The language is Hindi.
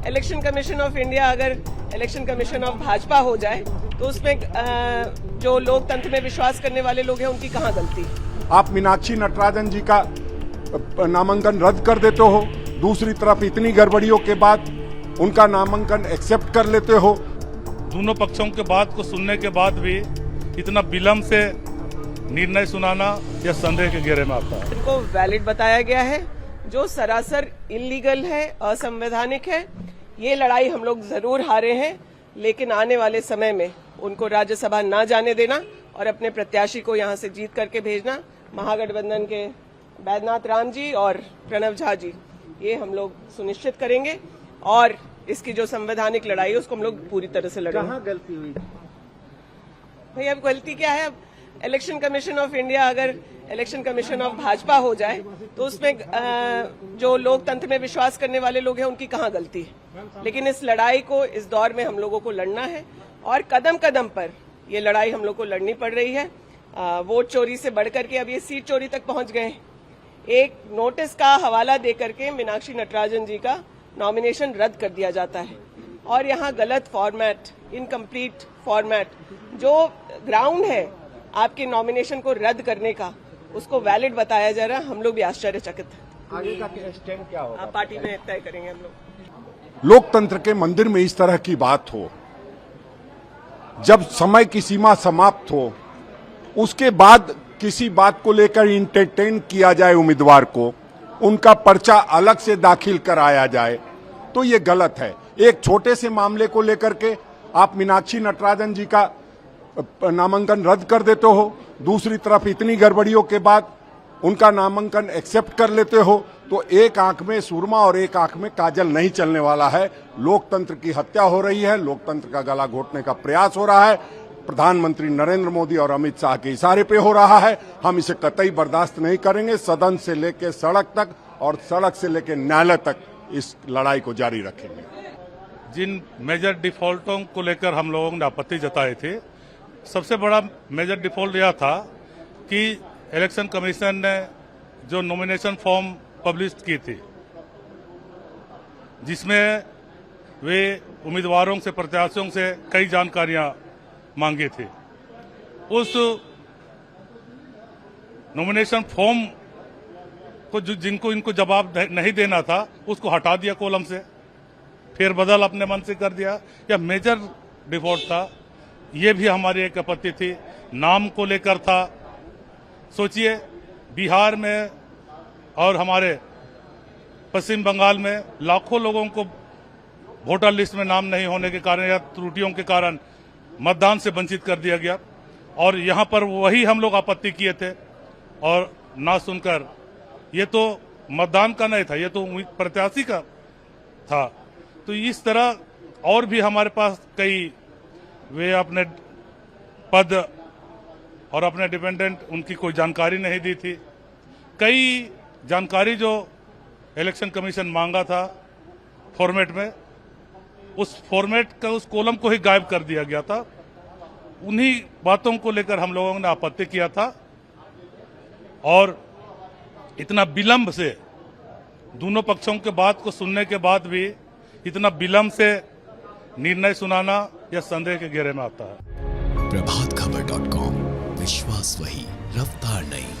इलेक्शन कमीशन ऑफ इंडिया अगर इलेक्शन कमीशन ऑफ भाजपा हो जाए तो उसमें जो लोकतंत्र में विश्वास करने वाले लोग हैं उनकी कहाँ गलती। आप मीनाक्षी नटराजन जी का नामांकन रद्द कर देते हो, दूसरी तरफ इतनी गड़बड़ियों के बाद उनका नामांकन एक्सेप्ट कर लेते हो। दोनों पक्षों के बात को सुनने के बाद भी इतना विलंब से निर्णय सुनाना यह संदेह के घेरे में आता है। इनको वैलिड बताया गया है जो सरासर इलीगल है, असंवैधानिक है। ये लड़ाई हम लोग जरूर हारे हैं, लेकिन आने वाले समय में उनको राज्यसभा ना जाने देना और अपने प्रत्याशी को यहां से जीत करके भेजना। महागठबंधन के बैद्यनाथ राम जी और प्रणव झा जी, ये हम लोग सुनिश्चित करेंगे और इसकी जो संवैधानिक लड़ाई है उसको हम लोग पूरी तरह से लड़ेंगे। कहाँ गलती हुई? भाई अब गलती क्या है? अब इलेक्शन कमीशन ऑफ इंडिया अगर इलेक्शन कमीशन ऑफ भाजपा हो जाए तो उसमें जो लोकतंत्र में विश्वास करने वाले लोग हैं उनकी कहाँ गलती है। लेकिन इस लड़ाई को इस दौर में हम लोगों को लड़ना है और कदम कदम पर ये लड़ाई हम लोग को लड़नी पड़ रही है। वोट चोरी से बढ़कर के अब ये सीट चोरी तक पहुंच गए हैं। एक नोटिस का हवाला देकर के मीनाक्षी नटराजन जी का नॉमिनेशन रद्द कर दिया जाता है और यहाँ गलत फॉर्मेट, इनकम्प्लीट फॉर्मेट, जो ग्राउंड है आपके नॉमिनेशन को रद्द करने का, उसको वैलिड बताया जा रहा है। हम लोग भी आश्चर्यचकित हैं। आगे का स्टैंड क्या होगा? आप पार्टी में तय करेंगे हम लोग। लोकतंत्र के मंदिर में इस तरह की बात हो, जब समय की सीमा समाप्त हो, उसके बाद किसी बात को लेकर इंटरटेन किया जाए उम्मीदवार को, उनका पर्चा अलग से दाखिल कराया जाए, तो ये गलत है। एक छोटे से मामले को लेकर के आप मीनाक्षी नटराजन जी का नामांकन रद्द कर देते हो, दूसरी तरफ इतनी गड़बड़ियों के बाद उनका नामांकन एक्सेप्ट कर लेते हो, तो एक आंख में सुरमा और एक आंख में काजल नहीं चलने वाला है। लोकतंत्र की हत्या हो रही है, लोकतंत्र का गला घोटने का प्रयास हो रहा है, प्रधानमंत्री नरेंद्र मोदी और अमित शाह के इशारे पे हो रहा है। हम इसे कतई बर्दाश्त नहीं करेंगे। सदन से लेकर सड़क तक और सड़क से लेकर न्यायालय तक इस लड़ाई को जारी रखेंगे। जिन मेजर डिफॉल्टों को लेकर हम लोगों ने आपत्ति जताए थे, सबसे बड़ा मेजर डिफॉल्ट यह था कि इलेक्शन कमीशन ने जो नॉमिनेशन फॉर्म पब्लिश की थी, जिसमें वे उम्मीदवारों से, प्रत्याशियों से कई जानकारियां मांगी थी, उस नॉमिनेशन फॉर्म को जिनको इनको जवाब नहीं देना था उसको हटा दिया कॉलम से, फिर बदल अपने मन से कर दिया। यह मेजर डिफॉल्ट था। ये भी हमारी एक आपत्ति थी। नाम को लेकर था। सोचिए, बिहार में और हमारे पश्चिम बंगाल में लाखों लोगों को वोटर लिस्ट में नाम नहीं होने के कारण या त्रुटियों के कारण मतदान से वंचित कर दिया गया, और यहाँ पर वही हम लोग आपत्ति किए थे और ना सुनकर, ये तो मतदान का नहीं था, ये तो प्रत्याशी का था। तो इस तरह और भी हमारे पास कई, वे अपने पद और अपने डिपेंडेंट, उनकी कोई जानकारी नहीं दी थी। कई जानकारी जो इलेक्शन कमीशन मांगा था फॉर्मेट में, उस फॉर्मेट का उस कॉलम को ही गायब कर दिया गया था। उन्हीं बातों को लेकर हम लोगों ने आपत्ति किया था और इतना विलंब से, दोनों पक्षों के बात को सुनने के बाद भी इतना विलंब से निर्णय सुनाना यह संदेह के घेरे में आता है। प्रभातखबर.com, विश्वास वही, रफ्तार नहीं।